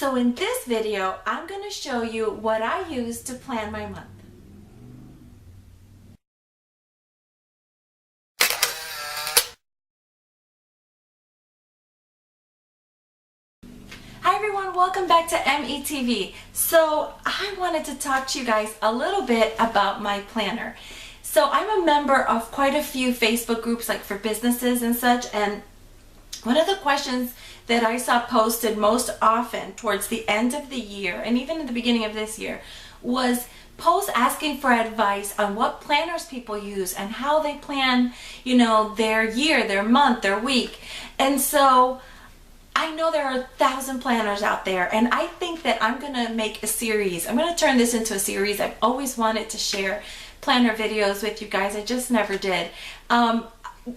So in this video, I'm going to show you what I use to plan my month. Hi everyone, welcome back to METV. So I wanted to talk to you guys a little bit about my planner. So I'm a member of quite a few Facebook groups like for businesses and such, and one of the questions that I saw posted most often towards the end of the year and even in the beginning of this year was posts asking for advice on what planners people use and how they plan, their year, their month, their week. And so I know there are 1,000 planners out there, and I think that I'm going to make a series. I'm going to turn this into a series. I've always wanted to share planner videos with you guys. I just never did.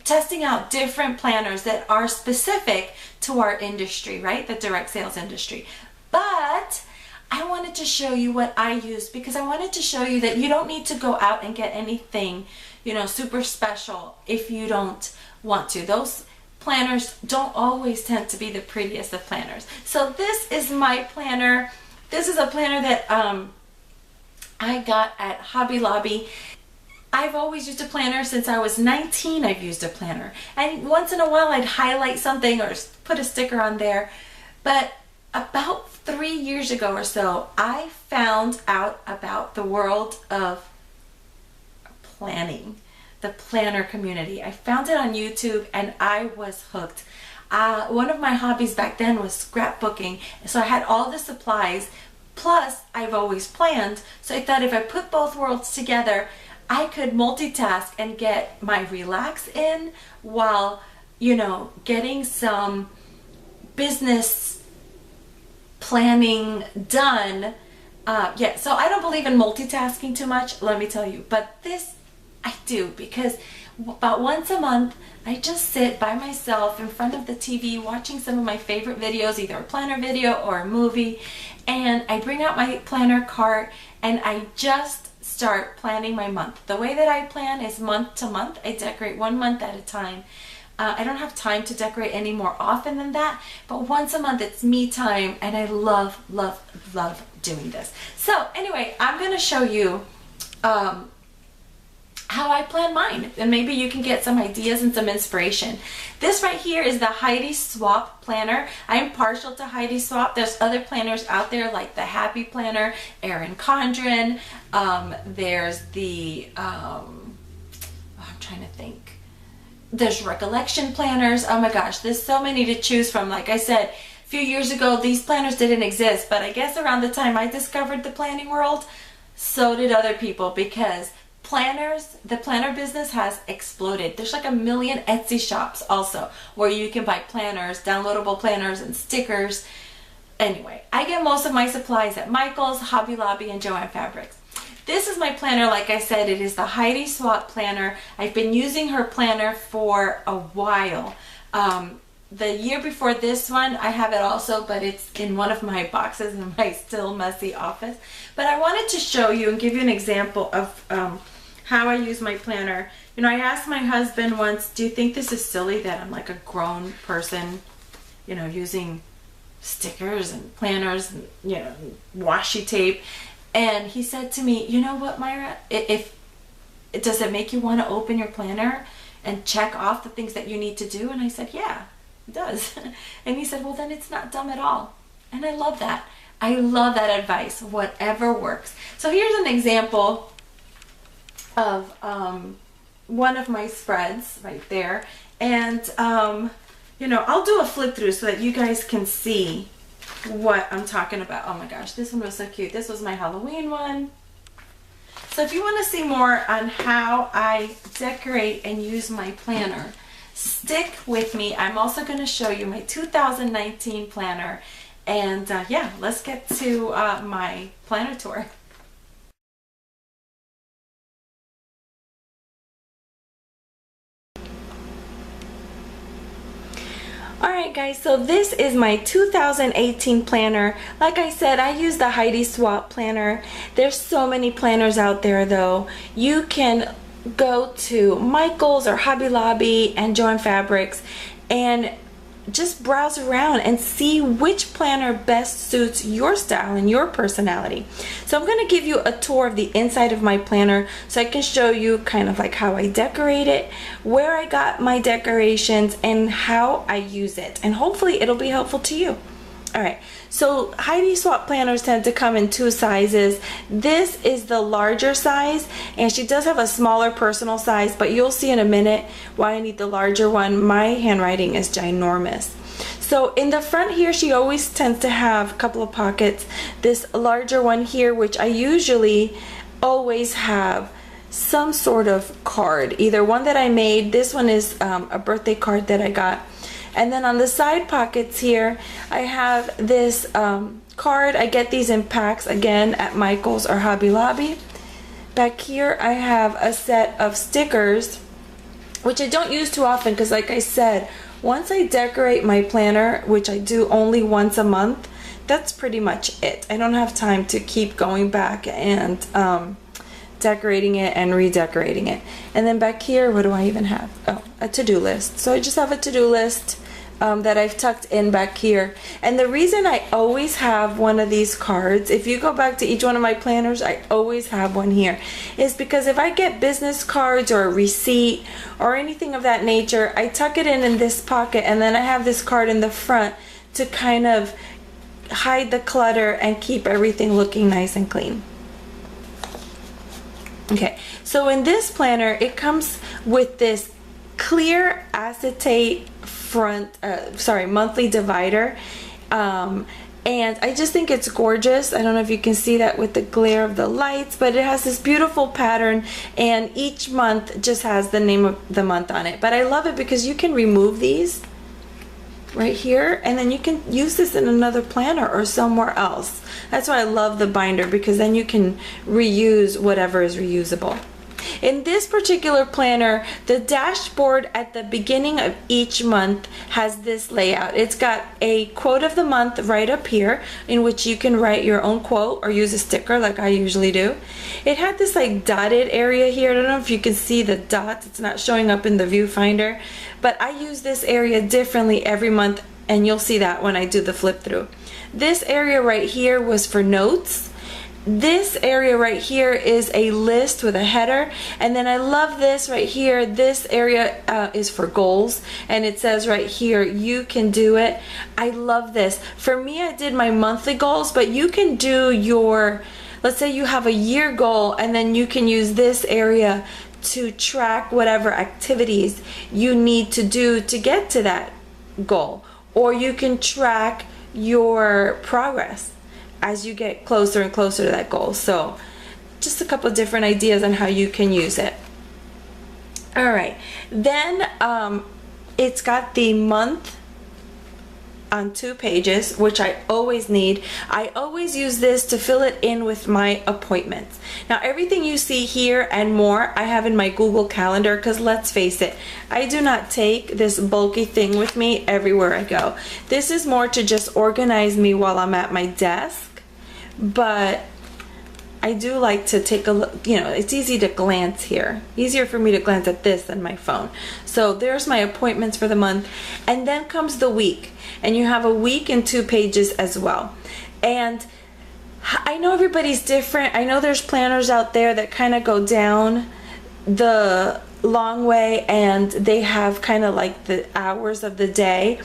Testing out different planners that are specific to our industry, right? The direct sales industry. But I wanted to show you what I use because I wanted to show you that you don't need to go out and get anything, super special if you don't want to. Those planners don't always tend to be the prettiest of planners. So this is my planner. This is a planner that I got at Hobby Lobby. I've always used a planner since I was 19. I've used a planner, and once in a while I'd highlight something or put a sticker on there. But about 3 years ago or so, I found out about the world of planning, the planner community. I found it on YouTube and I was hooked. One of my hobbies back then was scrapbooking, so I had all the supplies, plus I've always planned, so I thought if I put both worlds together, I could multitask and get my relax in while, getting some business planning done. So I don't believe in multitasking too much, let me tell you, but this I do, because about once a month I just sit by myself in front of the TV watching some of my favorite videos, either a planner video or a movie, and I bring out my planner cart and I just start planning my month. The way that I plan is month to month. I decorate 1 month at a time. I don't have time to decorate any more often than that, but once a month it's me time, and I love, love, love doing this. So anyway, I'm going to show you how I plan mine, and maybe you can get some ideas and some inspiration. This right here is the Heidi Swapp planner. I'm partial to Heidi Swapp. There's other planners out there like the Happy Planner, Erin Condren. There's the, I'm trying to think. There's Recollection planners. Oh my gosh, there's so many to choose from. Like I said, a few years ago, these planners didn't exist, but I guess around the time I discovered the planning world, so did other people, because planners, the planner business has exploded. There's like 1 million Etsy shops also where you can buy planners, downloadable planners and stickers. Anyway, I get most of my supplies at Michael's, Hobby Lobby, and Joann Fabrics. This is my planner. Like I said, it is the Heidi Swapp planner. I've been using her planner for a while. The year before this one, I have it also, but it's in one of my boxes in my still messy office. But I wanted to show you and give you an example of how I use my planner. I asked my husband once, do you think this is silly that I'm like a grown person, using stickers and planners and, washi tape? And he said to me, you know what, Myra, does it make you want to open your planner and check off the things that you need to do? And I said, yeah, it does. And he said, well, then it's not dumb at all. And I love that. I love that advice, whatever works. So here's an example of one of my spreads right there. And, I'll do a flip through so that you guys can see what I'm talking about. Oh my gosh, this one was so cute. This was my Halloween one. So if you want to see more on how I decorate and use my planner, stick with me. I'm also going to show you my 2019 planner. And yeah, let's get to my planner tour. Alright guys, so this is my 2018 planner. Like I said, I use the Heidi Swapp planner. There's so many planners out there though. You can go to Michael's or Hobby Lobby and Joann Fabrics and just browse around and see which planner best suits your style and your personality. So I'm going to give you a tour of the inside of my planner so I can show you kind of like how I decorate it, where I got my decorations, and how I use it. And hopefully it'll be helpful to you. Alright, so Heidi Swapp planners tend to come in 2 sizes. This is the larger size, and she does have a smaller personal size, but you'll see in a minute why I need the larger one. My handwriting is ginormous. So in the front here, she always tends to have a couple of pockets. This larger one here, which I usually always have some sort of card, either one that I made. This one is a birthday card that I got. And then on the side pockets here, I have this card. I get these in packs, again, at Michael's or Hobby Lobby. Back here, I have a set of stickers, which I don't use too often because, like I said, once I decorate my planner, which I do only once a month, that's pretty much it. I don't have time to keep going back and decorating it and redecorating it. And then back here, what do I even have? Oh, a to-do list. So I just have a to-do list that I've tucked in back here. And the reason I always have one of these cards, if you go back to each one of my planners, I always have one here, is because if I get business cards or a receipt or anything of that nature, I tuck it in this pocket, and then I have this card in the front to kind of hide the clutter and keep everything looking nice and clean. Okay, so in this planner, it comes with this clear acetate monthly divider, and I just think it's gorgeous. I don't know if you can see that with the glare of the lights, but it has this beautiful pattern, and each month just has the name of the month on it. But I love it because you can remove these right here, and then you can use this in another planner or somewhere else. That's why I love the binder, because then you can reuse whatever is reusable. In this particular planner, the dashboard at the beginning of each month has this layout. It's got a quote of the month right up here, in which you can write your own quote or use a sticker like I usually do. It had this like dotted area here. I don't know if you can see the dots. It's not showing up in the viewfinder, but I use this area differently every month, and you'll see that when I do the flip through. This area right here was for notes. This area right here is a list with a header, and then I love this right here. This area is for goals, and it says right here, you can do it. I love this. For me, I did my monthly goals, but you can do your, let's say you have a year goal, and then you can use this area to track whatever activities you need to do to get to that goal, or you can track your progress as you get closer and closer to that goal. So just a couple of different ideas on how you can use it. All right, then it's got the month on 2 pages, which I always need. I always use this to fill it in with my appointments. Now everything you see here and more I have in my Google Calendar, because let's face it, I do not take this bulky thing with me everywhere I go. This is more to just organize me while I'm at my desk, but I do like to take a look. You know, it's easy to glance here. Easier for me to glance at this than my phone. So there's my appointments for the month. And then comes the week. And you have a week and 2 pages as well. And I know everybody's different. I know there's planners out there that kind of go down the long way, and they have kind of like the hours of the day.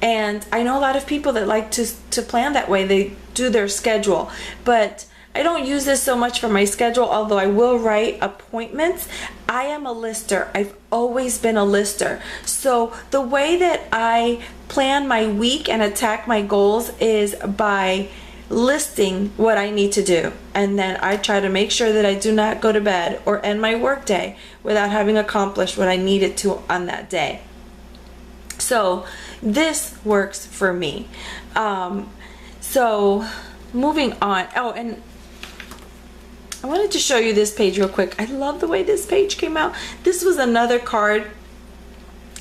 And I know a lot of people that like to plan that way. They do their schedule. But I don't use this so much for my schedule, although I will write appointments. I am a lister. I've always been a lister. So the way that I plan my week and attack my goals is by listing what I need to do. And then I try to make sure that I do not go to bed or end my work day without having accomplished what I needed to on that day. So this works for me. So moving on. Oh, and I wanted to show you this page real quick. I love the way this page came out. This was another card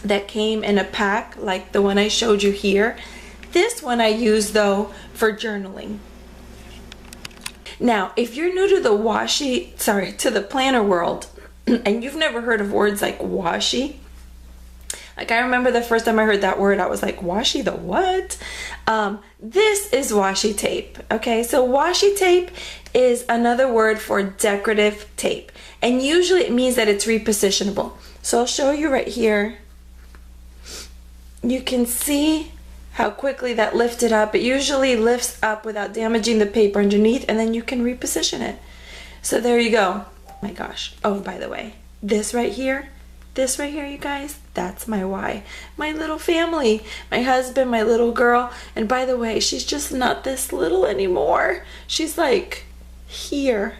that came in a pack like the one I showed you here. This one I use though for journaling. Now, if you're new to the to the planner world, and you've never heard of words like washi, Like, I remember the first time I heard that word, I was like, washi the what? This is washi tape. Okay, so washi tape is another word for decorative tape. And usually it means that it's repositionable. So I'll show you right here. You can see how quickly that lifted up. It usually lifts up without damaging the paper underneath, and then you can reposition it. So there you go. Oh my gosh. Oh, by the way, this right here, you guys, that's my why. My little family, my husband, my little girl. And by the way, she's just not this little anymore. She's like here.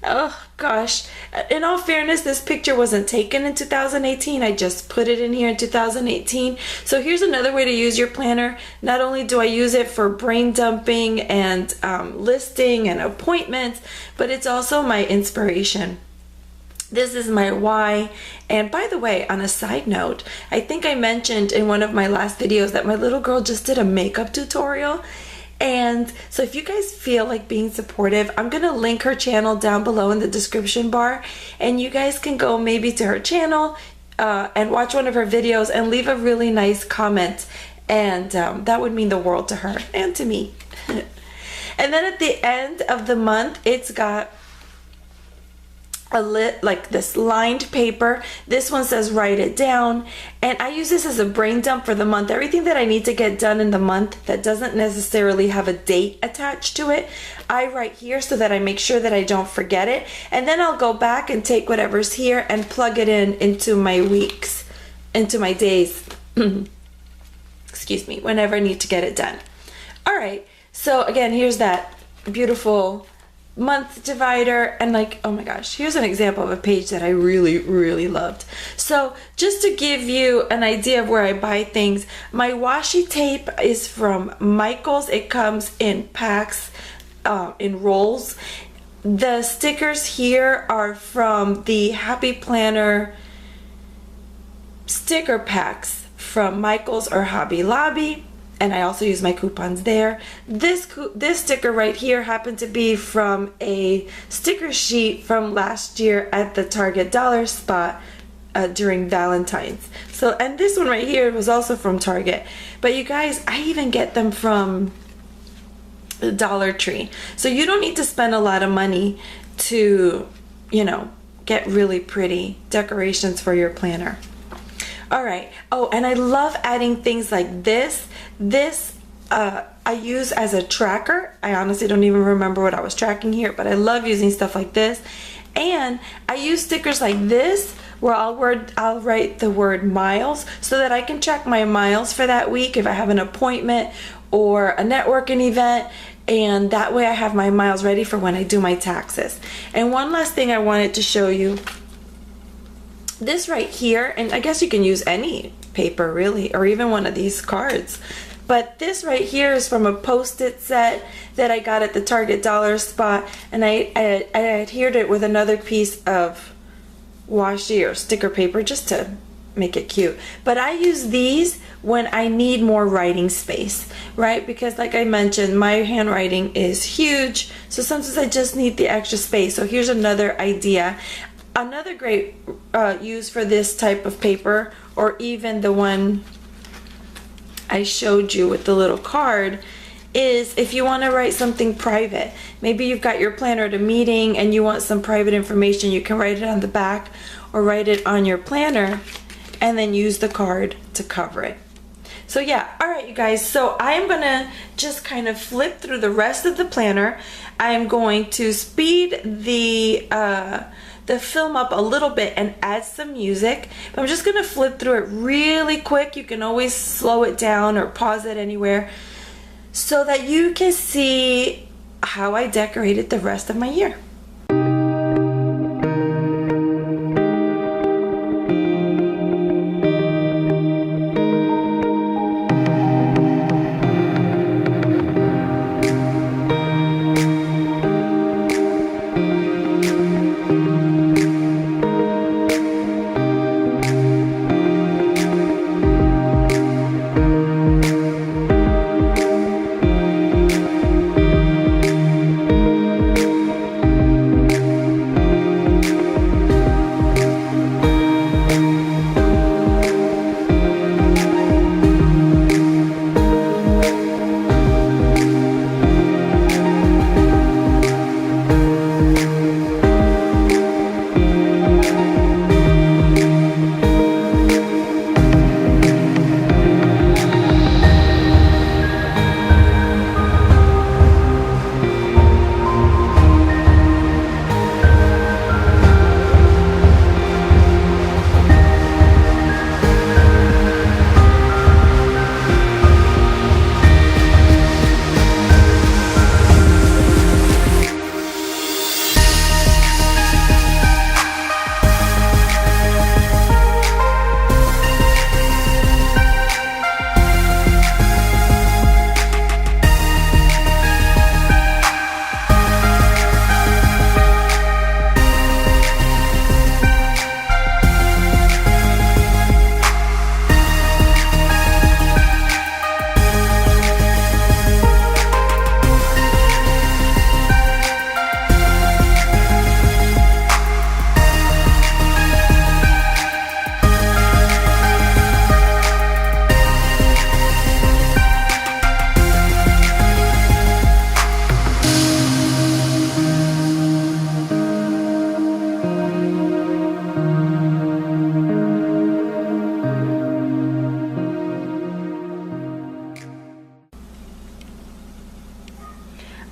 Oh gosh. In all fairness, this picture wasn't taken in 2018. I just put it in here in 2018. So here's another way to use your planner. Not only do I use it for brain dumping and listing and appointments, but it's also my inspiration. This is my why. And by the way, on a side note, I think I mentioned in one of my last videos that my little girl just did a makeup tutorial. And so if you guys feel like being supportive, I'm going to link her channel down below in the description bar. And you guys can go maybe to her channel and watch one of her videos and leave a really nice comment. And that would mean the world to her and to me. And then at the end of the month, it's got like this lined paper. This one says write it down, and I use this as a brain dump for the month. Everything that I need to get done in the month that doesn't necessarily have a date attached to it, I write here so that I make sure that I don't forget it, and then I'll go back and take whatever's here and plug it in into my weeks, into my days excuse me, whenever I need to get it done. All right, so again, here's that beautiful month divider, and like, oh my gosh, here's an example of a page that I really loved. So just to give you an idea of where I buy things, my washi tape is from Michael's. It comes in packs, in rolls. The stickers here are from the Happy Planner sticker packs from Michael's or Hobby Lobby. And I also use my coupons there. This sticker right here happened to be from a sticker sheet from last year at the Target dollar spot during Valentine's. So, and this one right here was also from Target. But you guys, I even get them from the Dollar Tree. So you don't need to spend a lot of money to, you know, get really pretty decorations for your planner. All right. Oh, and I love adding things like this. This I use as a tracker. I honestly don't even remember what I was tracking here, but I love using stuff like this. And I use stickers like this where I'll write the word miles so that I can track my miles for that week if I have an appointment or a networking event. And that way I have my miles ready for when I do my taxes. And one last thing I wanted to show you. This right here, and I guess you can use any paper really, or even one of these cards, but this right here is from a post-it set that I got at the Target dollar spot, and I adhered it with another piece of washi or sticker paper just to make it cute. But I use these when I need more writing space, right? Because like I mentioned, my handwriting is huge, so sometimes I just need the extra space. So here's another idea. Another great use for this type of paper, or even the one I showed you with the little card, is if you want to write something private. Maybe you've got your planner at a meeting and you want some private information. You can write it on the back or write it on your planner and then use the card to cover it. So yeah, all right, you guys, so I am gonna just kind of flip through the rest of the planner. I'm going to speed the film up a little bit and add some music. But I'm just gonna flip through it really quick. You can always slow it down or pause it anywhere so that you can see how I decorated the rest of my year.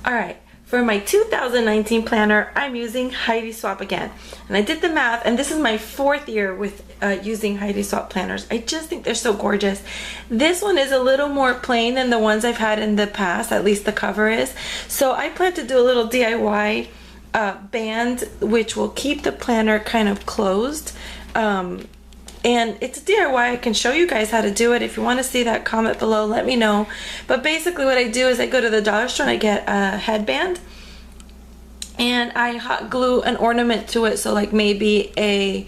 All right, for my 2019 planner, I'm using Heidi Swapp again. And I did the math, and this is my 4th year with using Heidi Swapp planners. I just think they're so gorgeous. This one is a little more plain than the ones I've had in the past, at least the cover is. So I plan to do a little DIY band, which will keep the planner kind of closed. And it's a DIY. I can show you guys how to do it. If you want to see that, comment below, let me know. But basically what I do is I go to the dollar store and I get a headband and I hot glue an ornament to it. So like maybe a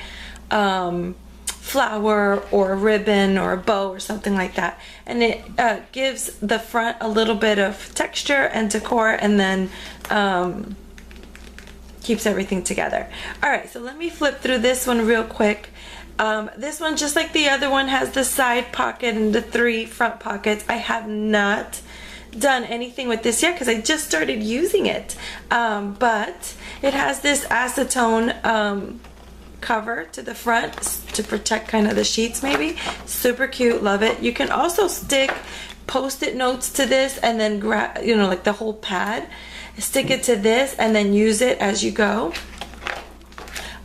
flower or a ribbon or a bow or something like that. And it gives the front a little bit of texture and decor, and then keeps everything together. All right, so let me flip through this one real quick. This one, just like the other one, has the side pocket and the 3 front pockets. I have not done anything with this yet because I just started using it. But it has this acetone cover to the front to protect kind of the sheets maybe. Super cute, love it. You can also stick post-it notes to this and then grab, you know, like the whole pad. Stick it to this and then use it as you go.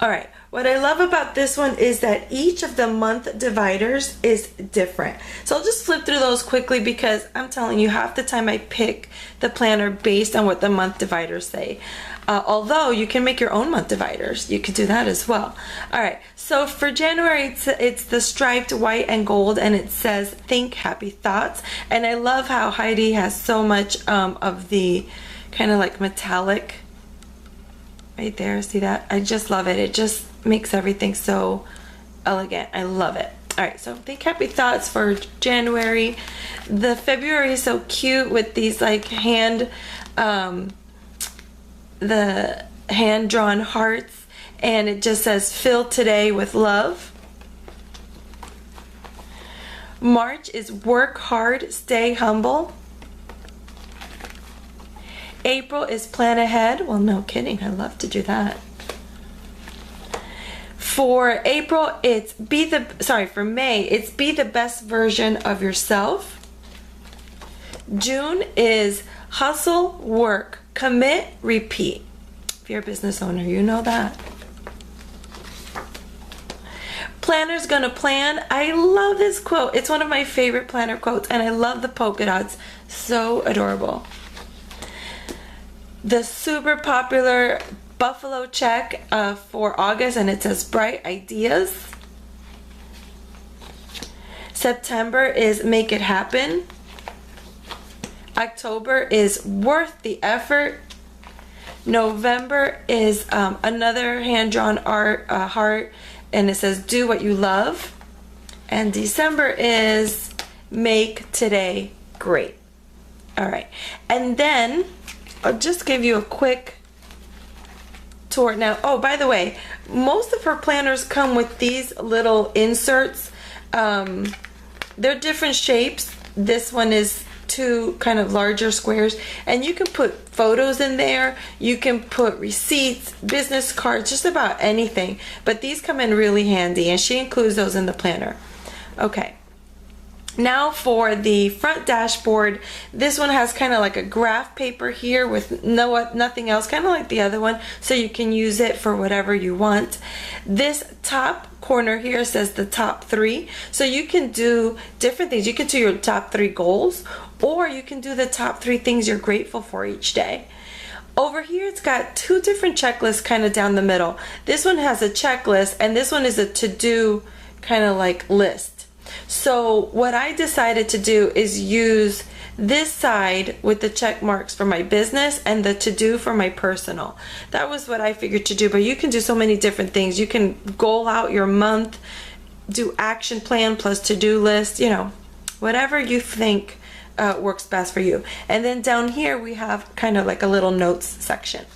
All right. What I love about this one is that each of the month dividers is different. So I'll just flip through those quickly because I'm telling you, half the time I pick the planner based on what the month dividers say. Although you can make your own month dividers. You could do that as well. All right, so for January, it's the striped white and gold, and it says, think happy thoughts. And I love how Heidi has so much of the kind of like metallic right there. See that? I just love it. It just makes everything so elegant. I love it. All right, so think happy thoughts for January. The February is so cute with these like the hand-drawn hearts, and it just says fill today with love. March is work hard, stay humble. April is plan ahead. Well, no kidding, I love to do that. For April, it's for May, it's be the best version of yourself. June is hustle, work, commit, repeat. If you're a business owner, you know that. Planner's gonna plan. I love this quote. It's one of my favorite planner quotes, and I love the polka dots. So adorable. The super popular buffalo check for August, and it says bright ideas. September is make it happen. October is worth the effort. November is another hand-drawn heart, and it says do what you love. And December is make today great. All right, and then I'll just give you a quick tour now. Oh, by the way, most of her planners come with these little inserts. They're different shapes. This one is 2 kind of larger squares, and you can put photos in there, you can put receipts, business cards, just about anything, but these come in really handy, and she includes those in the planner. Okay, now for the front dashboard, this one has kind of like a graph paper here with nothing else, kind of like the other one, so you can use it for whatever you want. This top corner here says the top 3, so you can do different things. You can do your top 3 goals, or you can do the top 3 things you're grateful for each day. Over here it's got 2 different checklists kind of down the middle. This one has a checklist, and this one is a to-do kind of like list. So what I decided to do is use this side with the check marks for my business and the to-do for my personal. That was what I figured to do, but you can do so many different things. You can goal out your month, do action plan plus to-do list, you know, whatever you think works best for you. And then down here we have kind of like a little notes section.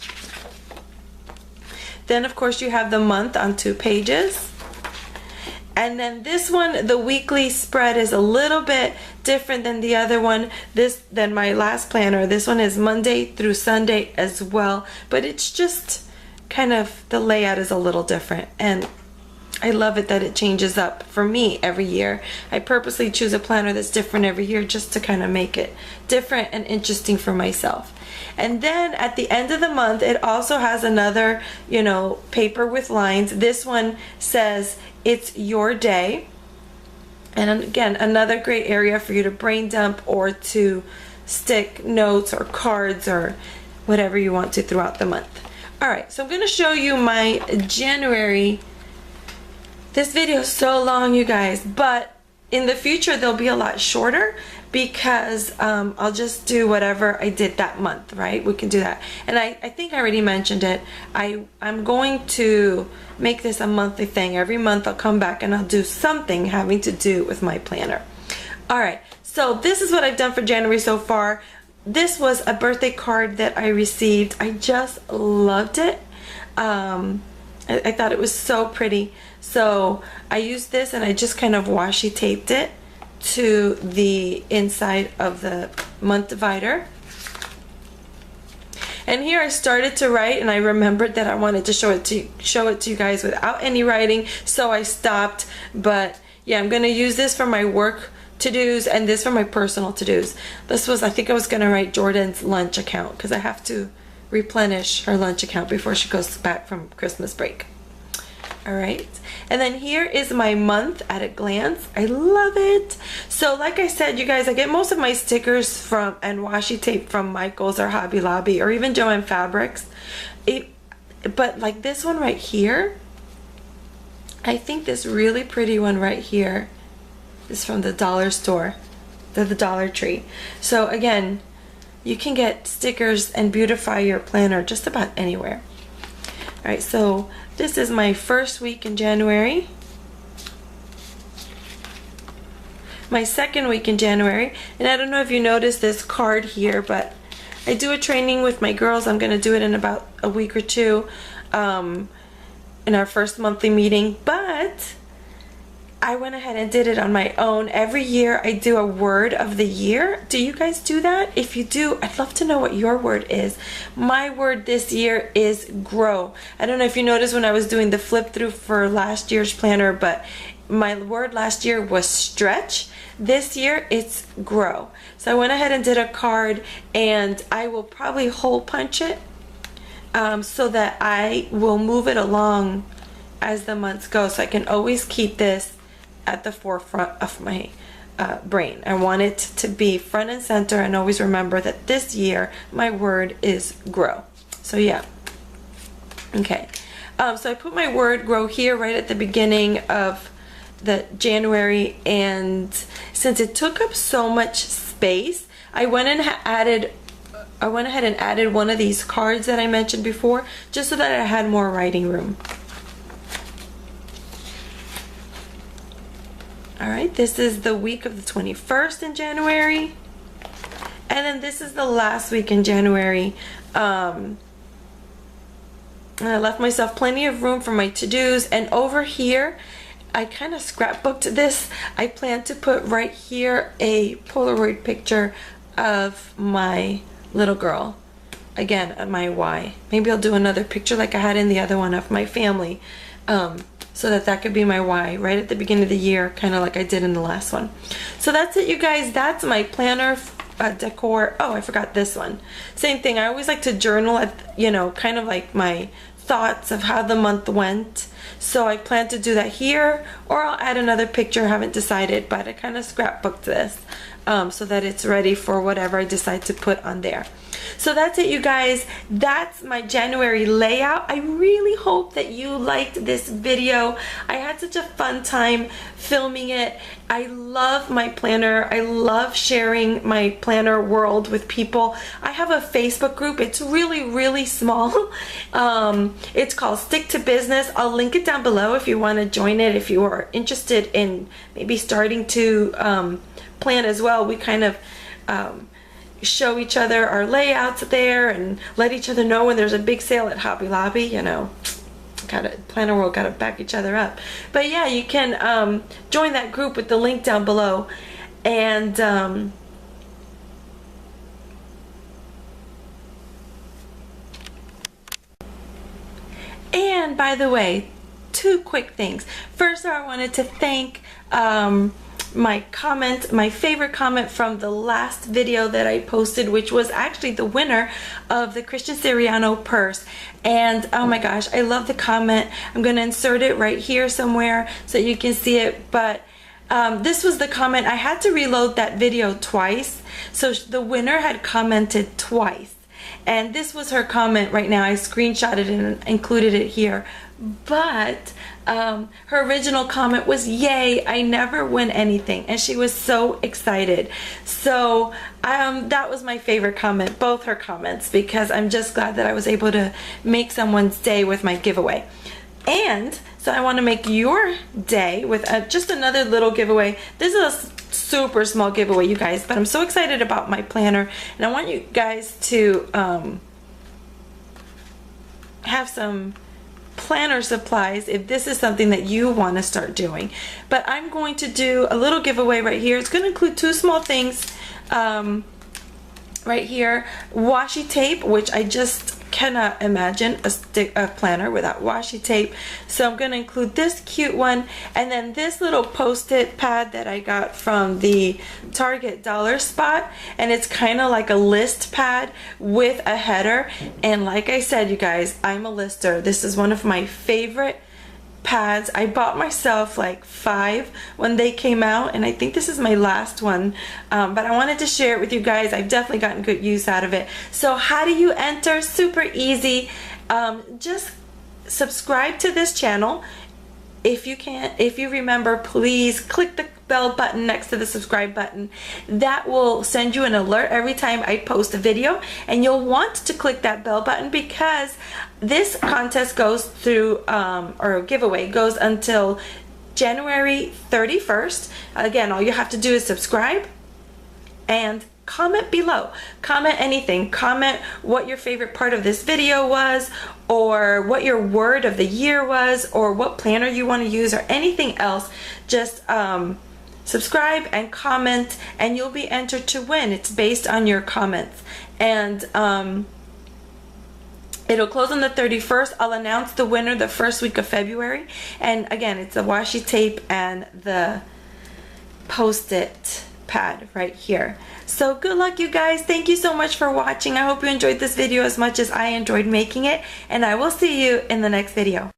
Then of course you have the month on 2 pages. And then this one, the weekly spread, is a little bit different than the other one, than my last planner. This one is Monday through Sunday as well, but it's just kind of, the layout is a little different, and I love it that it changes up for me every year. I purposely choose a planner that's different every year just to kind of make it different and interesting for myself. And then at the end of the month, it also has another, you know, paper with lines. This one says, it's your day. And again, another great area for you to brain dump or to stick notes or cards or whatever you want to throughout the month. Alright, so I'm going to show you my January. This video is so long, you guys, but in the future they'll be a lot shorter because I'll just do whatever I did that month, right? We can do that. And I think I already mentioned it. I'm going to make this a monthly thing. Every month I'll come back and I'll do something having to do with my planner. Alright, so this is what I've done for January so far. This was a birthday card that I received. I just loved it. I thought it was so pretty. So I used this and I just kind of washi taped it to the inside of the month divider. And here I started to write and I remembered that I wanted to show it to you guys without any writing, so I stopped. But yeah, I'm gonna use this for my work to-dos and this for my personal to-dos. This was, I think I was gonna write Jordan's lunch account because I have to replenish her lunch account before she goes back from Christmas break. Alright, and then here is my month at a glance. I love it. So like I said, you guys, I get most of my stickers from and washi tape from Michael's or Hobby Lobby or even Joann Fabrics. But like this one right here, I think this really pretty one right here is from the dollar store, the Dollar Tree. So again, you can get stickers and beautify your planner just about anywhere. Alright, so this is my first week in January, my second week in January, and I don't know if you noticed this card here, but I do a training with my girls. I'm going to do it in about a week or two in our first monthly meeting, but I went ahead and did it on my own. Every year I do a word of the year. Do you guys do that? If you do, I'd love to know what your word is. My word this year is grow. I don't know if you noticed when I was doing the flip through for last year's planner, but my word last year was stretch. This year it's grow. So I went ahead and did a card, and I will probably hole punch it so that I will move it along as the months go, so I can always keep this at the forefront of my brain. I want it to be front and center and always remember that this year my word is grow. So yeah. Okay. So I put my word grow here right at the beginning of the January, and since it took up so much space, I went ahead and added one of these cards that I mentioned before, just so that I had more writing room. Alright, this is the week of the 21st in January. And then this is the last week in January. And I left myself plenty of room for my to-dos. And over here, I kind of scrapbooked this. I plan to put right here a Polaroid picture of my little girl. Again, at my Y. Maybe I'll do another picture like I had in the other one of my family. So that could be my Y right at the beginning of the year, kind of like I did in the last one. So that's it, you guys. That's my planner decor. Oh, I forgot this one. Same thing. I always like to journal at, you know, kind of like my thoughts of how the month went. So I plan to do that here, or I'll add another picture. I haven't decided, but I kind of scrapbooked this so that it's ready for whatever I decide to put on there. So that's it, you guys. That's my January layout. I really hope that you liked this video. I had such a fun time filming it. I love my planner. I love sharing my planner world with people. I have a Facebook group. It's really small. It's called Stick to Business. I'll link it down below if you want to join it, if you are interested in maybe starting to plan as well. We kind of show each other our layouts there and let each other know when there's a big sale at Hobby Lobby. You know, planner world gotta back each other up. But yeah, you can join that group with the link down below. And by the way, two quick things. First, I wanted to thank my favorite comment from the last video that I posted, which was actually the winner of the Christian Siriano purse. And oh my gosh, I love the comment. I'm going to insert it right here somewhere so you can see it. But this was the comment. I had to reload that video twice, so the winner had commented twice, and this was her comment right now. I screenshotted it and included it here. But her original comment was, "Yay, I never win anything," and she was so excited. So that was my favorite comment, both her comments, because I'm just glad that I was able to make someone's day with my giveaway. And so I want to make your day with just another little giveaway. This is a super small giveaway, you guys, but I'm so excited about my planner, and I want you guys to have some planner supplies if this is something that you want to start doing. But I'm going to do a little giveaway right here. It's going to include two small things right here. Washi tape, which I just cannot imagine a planner without washi tape, so I'm going to include this cute one, and then this little post-it pad that I got from the Target dollar spot, and it's kind of like a list pad with a header. And like I said, you guys, I'm a lister. This is one of my favorite pads. I bought myself like 5 when they came out, and I think this is my last one, but I wanted to share it with you guys. I've definitely gotten good use out of it. So how do you enter? Super easy. Just subscribe to this channel. If you remember, please click the bell button next to the subscribe button. That will send you an alert every time I post a video, and you'll want to click that bell button because this contest goes through, or giveaway goes until January 31st. Again, all you have to do is subscribe and comment below. Comment anything. Comment what your favorite part of this video was, or what your word of the year was, or what planner you want to use, or anything else. Just subscribe and comment, and you'll be entered to win. It's based on your comments, and it'll close on the 31st. I'll announce the winner the first week of February. And again, it's the washi tape and the post-it pad right here. So good luck, you guys. Thank you so much for watching. I hope you enjoyed this video as much as I enjoyed making it, and I will see you in the next video.